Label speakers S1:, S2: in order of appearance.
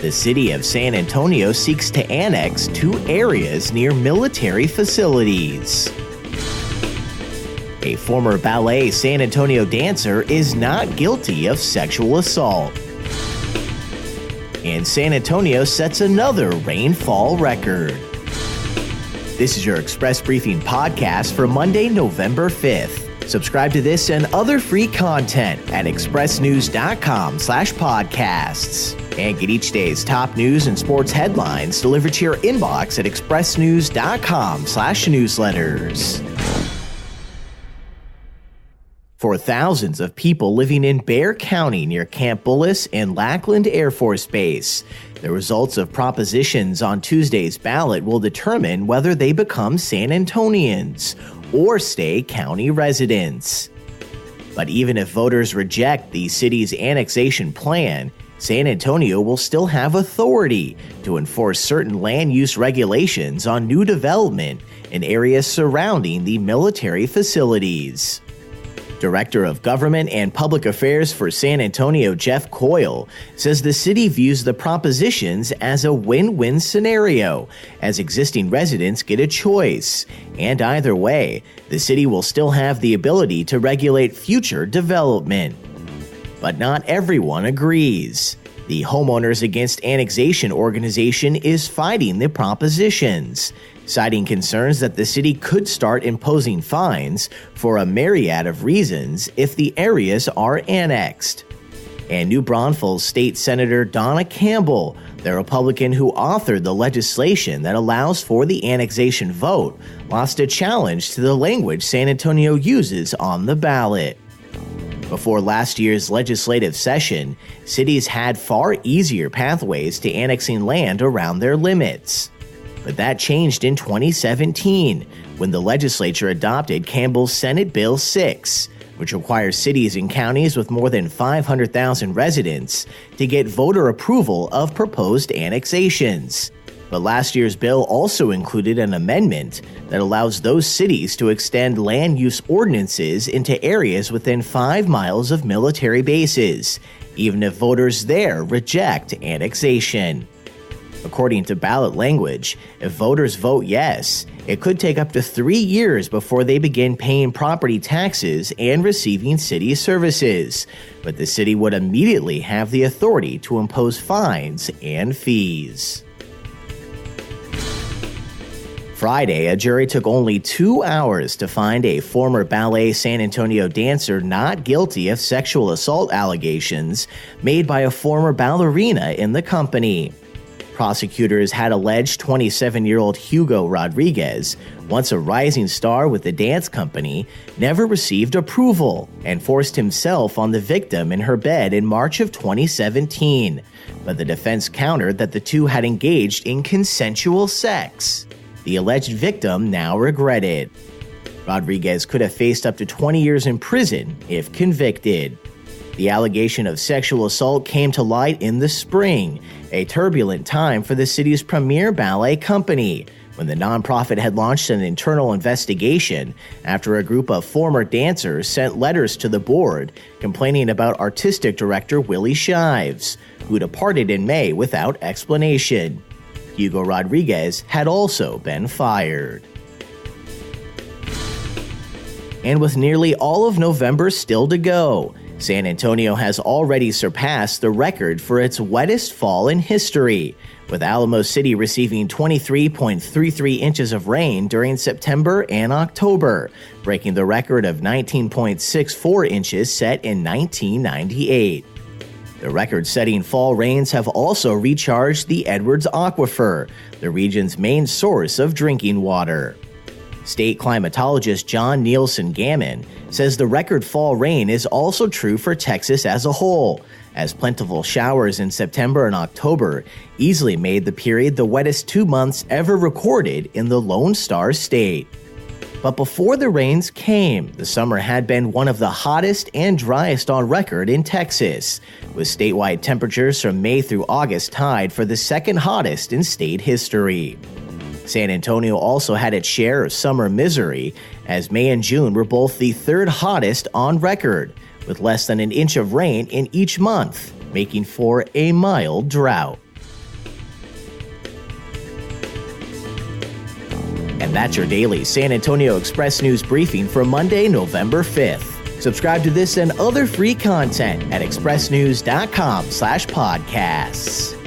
S1: The city of San Antonio seeks to annex 2 areas near military facilities. A former Ballet San Antonio dancer is not guilty of sexual assault. And San Antonio sets another rainfall record. This is your Express Briefing podcast for Monday, November 5th. Subscribe to this and other free content at expressnews.com/podcasts. And get each day's top news and sports headlines delivered to your inbox at expressnews.com/newsletters. For thousands of people living in Bexar County near Camp Bullis and Lackland Air Force Base, the results of propositions on Tuesday's ballot will determine whether they become San Antonians or stay county residents. But even if voters reject the city's annexation plan, San Antonio will still have authority to enforce certain land use regulations on new development in areas surrounding the military facilities. Director of Government and Public Affairs for San Antonio, Jeff Coyle, says the city views the propositions as a win-win scenario, as existing residents get a choice. And either way, the city will still have the ability to regulate future development. But not everyone agrees. The Homeowners Against Annexation organization is fighting the propositions, citing concerns that the city could start imposing fines for a myriad of reasons if the areas are annexed. And New Braunfels State Senator Donna Campbell, the Republican who authored the legislation that allows for the annexation vote, lost a challenge to the language San Antonio uses on the ballot. Before last year's legislative session, cities had far easier pathways to annexing land around their limits. But that changed in 2017, when the legislature adopted Campbell's Senate Bill 6, which requires cities and counties with more than 500,000 residents to get voter approval of proposed annexations. But last year's bill also included an amendment that allows those cities to extend land use ordinances into areas within 5 miles of military bases, even if voters there reject annexation. According to ballot language, if voters vote yes, it could take up to 3 years before they begin paying property taxes and receiving city services, but the city would immediately have the authority to impose fines and fees. Friday, a jury took only 2 hours to find a former Ballet San Antonio dancer not guilty of sexual assault allegations made by a former ballerina in the company. Prosecutors had alleged 27-year-old Hugo Rodriguez, once a rising star with the dance company, never received approval and forced himself on the victim in her bed in March of 2017. But the defense countered that the two had engaged in consensual sex. The alleged victim now regretted. Rodriguez could have faced up to 20 years in prison if convicted. The allegation of sexual assault came to light in the spring, a turbulent time for the city's premier ballet company, when the nonprofit had launched an internal investigation after a group of former dancers sent letters to the board complaining about artistic director Willie Shives, who departed in May without explanation. Hugo Rodriguez had also been fired. And with nearly all of November still to go, San Antonio has already surpassed the record for its wettest fall in history, with Alamo City receiving 23.33 inches of rain during September and October, breaking the record of 19.64 inches set in 1998. The record-setting fall rains have also recharged the Edwards Aquifer, the region's main source of drinking water. State climatologist John Nielsen Gammon says the record fall rain is also true for Texas as a whole, as plentiful showers in September and October easily made the period the wettest 2 months ever recorded in the Lone Star State. But before the rains came, the summer had been one of the hottest and driest on record in Texas, with statewide temperatures from May through August tied for the second hottest in state history. San Antonio also had its share of summer misery, as May and June were both the third hottest on record, with less than an inch of rain in each month, making for a mild drought. And that's your daily San Antonio Express News briefing for Monday, November 5th. Subscribe to this and other free content at expressnews.com/podcasts.